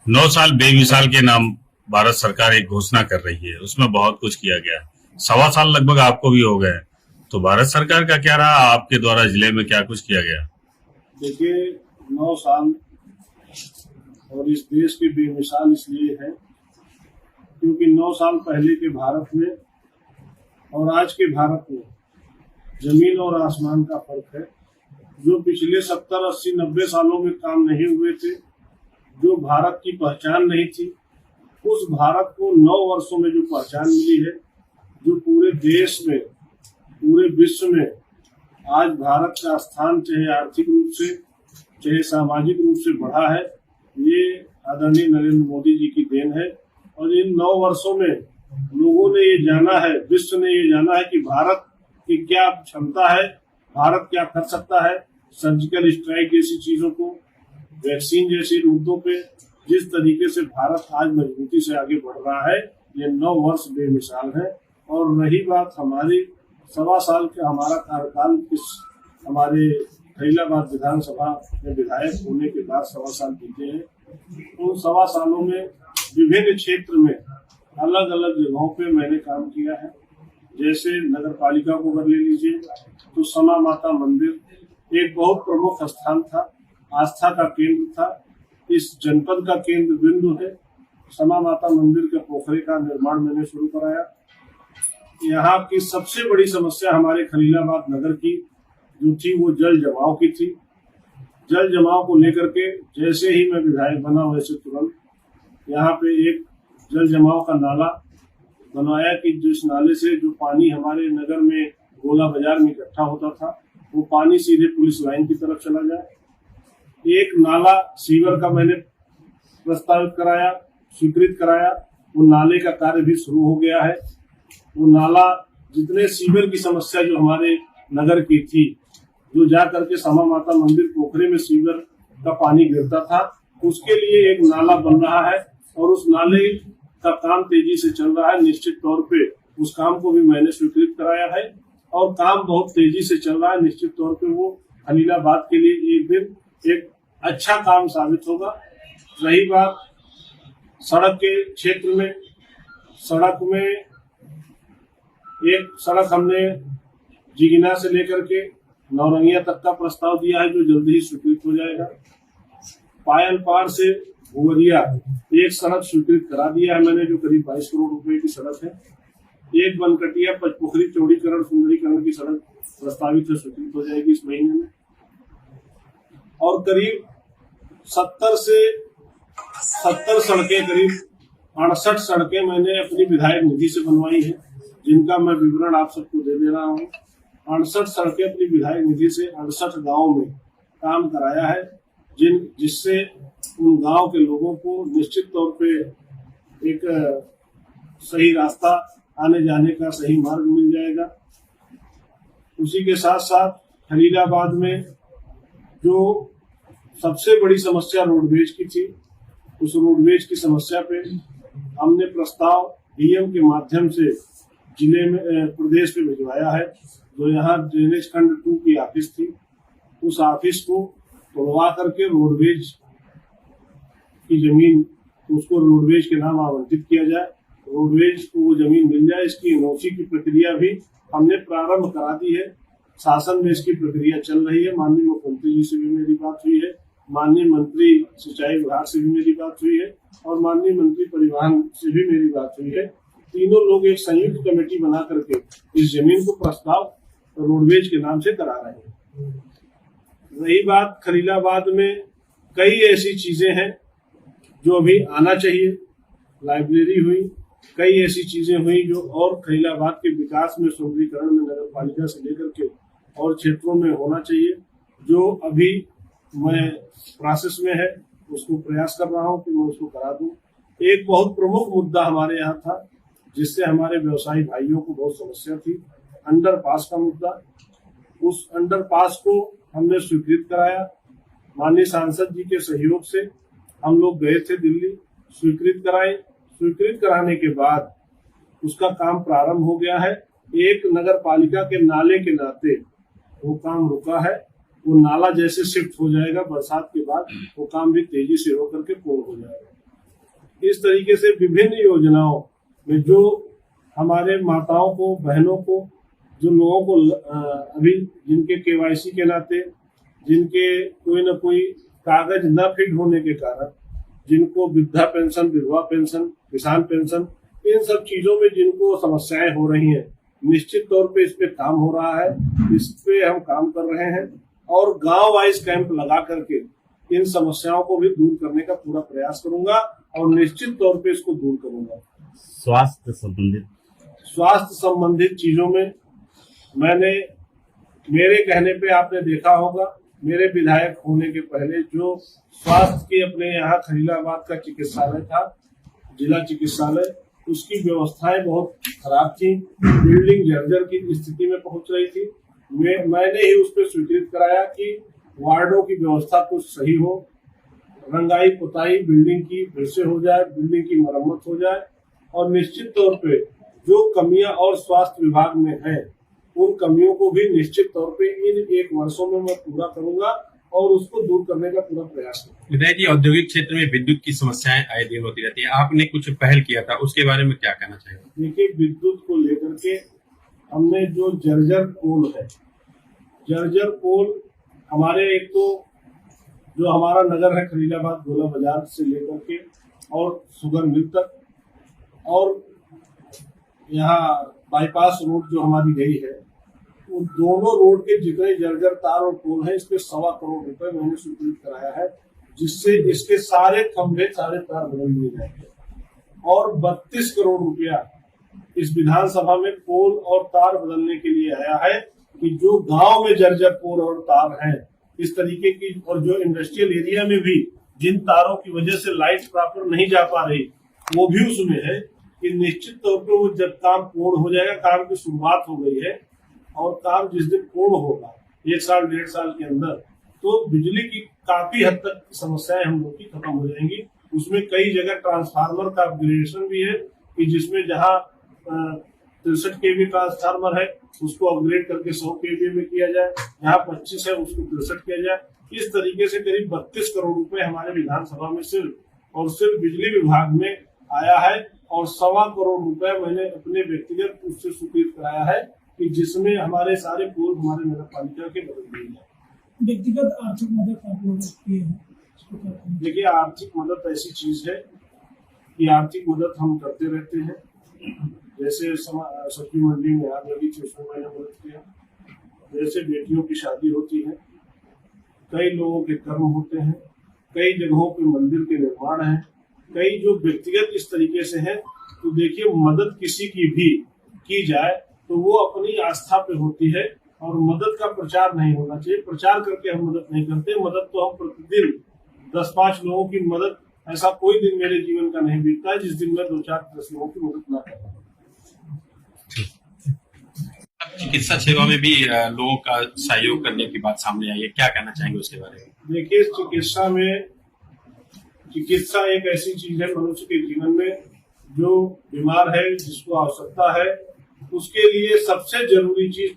9 साल बेमिसाल के नाम भारत सरकार एक घोषणा कर रही है, उसमें बहुत कुछ किया गया। 1.25 साल लगभग आपको भी हो गए, तो भारत सरकार का क्या रहा, आपके द्वारा जिले में क्या कुछ किया गया? देखिए, 9 साल और इस देश की बेमिसाल इसलिए है क्योंकि 9 साल पहले के भारत में और आज के भारत में जमीन और आसमान का फर्क है। जो पिछले 70, 80, 90 सालों में काम नहीं हुए थे, जो भारत की पहचान नहीं थी, उस भारत को 9 वर्षों में जो पहचान मिली है, जो पूरे देश में, पूरे विश्व में आज भारत का स्थान चाहे आर्थिक रूप से चाहे सामाजिक रूप से बढ़ा है, ये आदरणीय नरेंद्र मोदी जी की देन है। और इन 9 वर्षों में लोगों ने ये जाना है, विश्व ने ये जाना है कि भारत की क्या क्षमता है, भारत क्या कर सकता है। सर्जिकल स्ट्राइक जैसी चीजों को, वैक्सीन जैसे मुद्दों पे जिस तरीके से भारत आज मजबूती से आगे बढ़ रहा है, ये 9 वर्ष बेमिसाल है। और रही बात हमारी 1.25 साल का हमारा कार्यकाल, इस हमारे खलीलाबाद विधानसभा में विधायक होने के बाद 1.25 साल बीते हैं। उन 1.25 सालों में विभिन्न क्षेत्र में अलग अलग जगहों पे मैंने काम किया है। जैसे नगर पालिका को अगर ले लीजिए तो समा माता मंदिर एक बहुत प्रमुख स्थान था, आस्था का केंद्र था, इस जनपद का केंद्र बिंदु है। समा माता मंदिर के पोखरे का निर्माण मैंने शुरू कराया। यहाँ की सबसे बड़ी समस्या हमारे खलीलाबाद नगर की जो थी वो जल जमाव की थी। जल जमाव को लेकर के जैसे ही मैं विधायक बना वैसे तुरंत यहाँ पे एक जल जमाव का नाला बनवाया कि जिस नाले से जो पानी हमारे नगर में गोला बाजार में इकट्ठा होता था वो पानी सीधे पुलिस लाइन की तरफ चला जाए। एक नाला सीवर का मैंने प्रस्तावित कराया, स्वीकृत कराया। वो नाले का कार्य भी शुरू हो गया है। वो नाला जितने सीवर की समस्या जो हमारे नगर की थी, जो जा करके समा माता मंदिर पोखरे में सीवर का पानी गिरता था, उसके लिए एक नाला बन रहा है और उस नाले का काम तेजी से चल रहा है। निश्चित तौर पे उस काम को भी मैंने स्वीकृत कराया है और काम बहुत तेजी से चल रहा है। निश्चित तौर पे वो खलीलाबाद के लिए एक दिन एक अच्छा काम साबित होगा। रही बात सड़क के क्षेत्र में, सड़क में एक सड़क हमने जिगिना से लेकर के नौरंगिया तक का प्रस्ताव दिया है जो जल्दी ही स्वीकृत हो जाएगा। पायल पार से भुवरिया एक सड़क स्वीकृत करा दिया है मैंने, जो करीब 22 करोड़ रुपए की सड़क है। एक बनकटिया पचपोखरी चौड़ीकरण सुंदरीकरण की सड़क प्रस्तावित है, स्वीकृत हो जाएगी इस महीने में। और करीब 70 सड़कें, करीब 68 सड़कें मैंने अपनी विधायक निधि से बनवाई है, जिनका मैं विवरण आप सबको दे दे रहा हूँ। 68 सड़कें अपनी विधायक निधि से 68 गाँव में काम कराया है, जिससे उन गांव के लोगों को निश्चित तौर पे एक सही रास्ता आने जाने का सही मार्ग मिल जाएगा। उसी के साथ साथ खलीलाबाद में जो सबसे बड़ी समस्या रोडवेज की थी, उस रोडवेज की समस्या पे हमने प्रस्ताव डीएम के माध्यम से जिले में प्रदेश पे भिजवाया है। जो यहाँ ड्रेनेज खंड 2 की ऑफिस थी, उस ऑफिस को तोड़वा करके रोडवेज की जमीन उसको रोडवेज के नाम आवंटित किया जाए, रोडवेज को वो जमीन मिल जाए। इसकी एनओसी की प्रक्रिया भी हमने प्रारंभ करा दी है। शासन में इसकी प्रक्रिया चल रही है। माननीय मुख्यमंत्री जी से भी मेरी बात हुई है, माननीय मंत्री सिंचाई विभाग से भी मेरी बात हुई है और माननीय मंत्री परिवहन से भी मेरी बात हुई है। तीनों लोग एक संयुक्त कमेटी बना करके इस जमीन को प्रस्ताव रोडवेज के नाम से करा रहे हैं। रही बात खलीलाबाद में कई ऐसी चीजें हैं जो अभी आना चाहिए। लाइब्रेरी हुई, कई ऐसी चीजें हुई जो और खलीलाबाद के विकास में, सुंदरीकरण में नगर पालिका से लेकर के और क्षेत्रों में होना चाहिए, जो अभी मैं प्रोसेस में है। उसको प्रयास कर रहा हूं कि मैं उसको करा दूं। एक बहुत प्रमुख मुद्दा हमारे यहाँ था जिससे हमारे व्यवसायी भाइयों को बहुत समस्या थी, अंडरपास का मुद्दा। उस अंडरपास को हमने स्वीकृत कराया। माननीय सांसद जी के सहयोग से हम लोग गए थे दिल्ली, स्वीकृत कराए। स्वीकृत कराने के बाद उसका काम प्रारंभ हो गया है। एक नगर पालिका के नाले के नाते वो काम रुका है। वो नाला जैसे शिफ्ट हो जाएगा बरसात के बाद, वो काम भी तेजी से होकर के पूर्ण हो जाएगा। इस तरीके से विभिन्न योजनाओं में जो हमारे माताओं को, बहनों को, जो लोगों को अभी जिनके केवाईसी के नाते, जिनके कोई न कोई कागज न फिट होने के कारण, जिनको वृद्धा पेंशन, विधवा पेंशन, किसान पेंशन, इन सब चीजों में जिनको समस्याएं हो रही हैं, निश्चित तौर पे इस पे काम हो रहा है। इस पे हम काम कर रहे हैं और गांव वाइज कैंप लगा करके इन समस्याओं को भी दूर करने का पूरा प्रयास करूंगा और निश्चित तौर पे इसको दूर करूंगा। स्वास्थ्य संबंधित चीजों में मैंने, मेरे कहने पे आपने देखा होगा, मेरे विधायक होने के पहले जो स्वास्थ्य के अपने यहाँ खलीलाबाद का चिकित्सालय था, जिला चिकित्सालय, उसकी व्यवस्थाएं बहुत खराब थी। बिल्डिंग जर्जर की स्थिति में पहुंच रही थी। मैंने ही उस पर स्वीकृत कराया कि वार्डों की व्यवस्था कुछ सही हो, रंगाई पुताई बिल्डिंग की फिर से हो जाए, बिल्डिंग की मरम्मत हो जाए और निश्चित तौर पे जो कमियां और स्वास्थ्य विभाग में है उन कमियों को भी निश्चित तौर पे इन 1 वर्षों में मैं पूरा करूंगा और उसको दूर करने का पूरा प्रयास करूंगा। विधायक जी, औद्योगिक क्षेत्र में विद्युत की समस्याएं आए दिन होती रहती है, आपने कुछ पहल किया था, उसके बारे में क्या कहना चाहेंगे? देखिए, विद्युत को लेकर के हमने जो जर्जर पोल है, जर्जर पोल हमारे, एक तो जो हमारा नगर है खलीलाबाद गोला बाजार से लेकर के और सुगर मिल तक, और यहाँ बाईपास रोड जो हमारी गई है, उन दोनों रोड के जितने जर्जर तार और पोल है, इस पे 1.25 करोड़ रुपए मैंने स्वीकृत कराया है, जिससे इसके सारे खंभे, सारे तार बदल दिए जाएंगे और 32 करोड़ रुपया इस विधानसभा में पोल और तार बदलने के लिए आया है कि जो गांव में जर्जर पोल और तार हैं इस तरीके की, और जो इंडस्ट्रियल एरिया में भी जिन तारों की वजह से लाइट प्रॉपर नहीं जा पा रही, वो भी उसमें है कि निश्चित तौर पर वो जब काम पूर्ण हो जाएगा, काम की शुरुआत हो गई है और काम जिस दिन पूर्ण होगा 1 साल 1.5 साल के अंदर, तो बिजली की काफी हद तक समस्याएं हम लोग की खत्म हो जाएंगी। उसमें कई जगह ट्रांसफार्मर का अपग्रेडेशन भी है कि जिसमें जहां 63 kV ट्रांसफार्मर है उसको अपग्रेड करके 100 kV में किया जाए, जहां 25 है उसको 63 किया जाए। इस तरीके से करीब 32 करोड़ रुपए हमारे विधानसभा में सिर्फ बिजली विभाग में आया है और 1.25 करोड़ रुपए मैंने अपने व्यक्तिगत उससे स्वीकृत कराया है कि जिसमें हमारे सारे पोल हमारे नगर पालिका के बदल दिए जाए। व्यक्तिगत आर्थिक मदद आप लोग की है? देखिए, आर्थिक मदद ऐसी चीज है कि आर्थिक मदद हम करते रहते हैं। जैसे सब्जी मंडी में आग लगी थी, उसमें मैंने मदद किया। जैसे बेटियों की शादी होती है, कई लोगों के कर्म होते हैं, कई जगहों पे मंदिर के निर्माण है, कई जो व्यक्तिगत इस तरीके से है। तो देखिए, मदद किसी की भी की जाए तो वो अपनी आस्था पे होती है और मदद का प्रचार नहीं होना चाहिए। प्रचार करके हम मदद नहीं करते। मदद तो हम प्रतिदिन 10-5 लोगों की मदद, ऐसा कोई दिन मेरे जीवन का नहीं बीतता है जिस दिन मैं 2-4-10 लोगों की मदद ना करूं। चिकित्सा सेवा में भी लोगों का सहयोग करने की बात सामने आई है, क्या कहना चाहेंगे उसके बारे में? देखिए, चिकित्सा एक ऐसी चीज है मनुष्य के जीवन में, जो बीमार है, जिसको आवश्यकता है, उसके लिए सबसे जरूरी चीज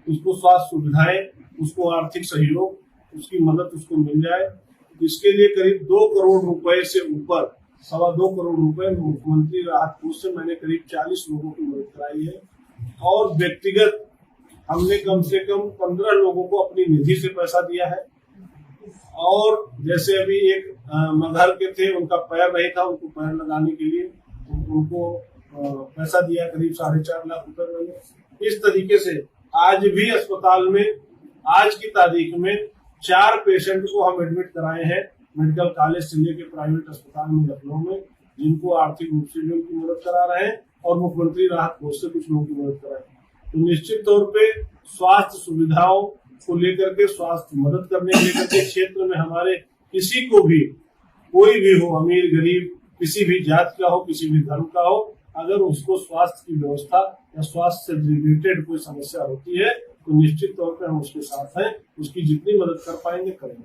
उसको स्वास्थ्य सुविधाएं, उसको आर्थिक सहयोग, उसकी मदद उसको मिल जाए। इसके लिए करीब 2 करोड़ रुपए से ऊपर, 2.25 करोड़ रुपए मुख्यमंत्री राहत कोष से मैंने करीब 40 लोगों की मदद कराई है और व्यक्तिगत हमने कम से कम 15 लोगों को अपनी निधि से पैसा दिया है। और जैसे अभी एक मगहर के थे, उनका पैर नहीं था, उनको पैर लगाने के लिए उनको पैसा दिया करीब 4.5 लाख रुपए मैंने। इस तरीके से आज भी अस्पताल में, आज की तारीख में 4 पेशेंट को हम एडमिट कराए हैं मेडिकल कॉलेज से लेकर प्राइवेट अस्पताल में लखनऊ में, जिनको आर्थिक रूप से भी उनकी मदद करा रहे हैं और मुख्यमंत्री राहत कोष से कुछ लोगों की मदद कराए। तो निश्चित तौर पे स्वास्थ्य सुविधाओं को लेकर के, स्वास्थ्य मदद करने को लेकर के क्षेत्र में हमारे किसी को भी, कोई भी हो, अमीर गरीब, किसी भी जात का हो, किसी भी धर्म का हो, अगर उसको स्वास्थ्य की व्यवस्था या स्वास्थ्य से रिलेटेड कोई समस्या होती है तो निश्चित तौर पर हम उसके साथ हैं, उसकी जितनी मदद कर पाएंगे करेंगे।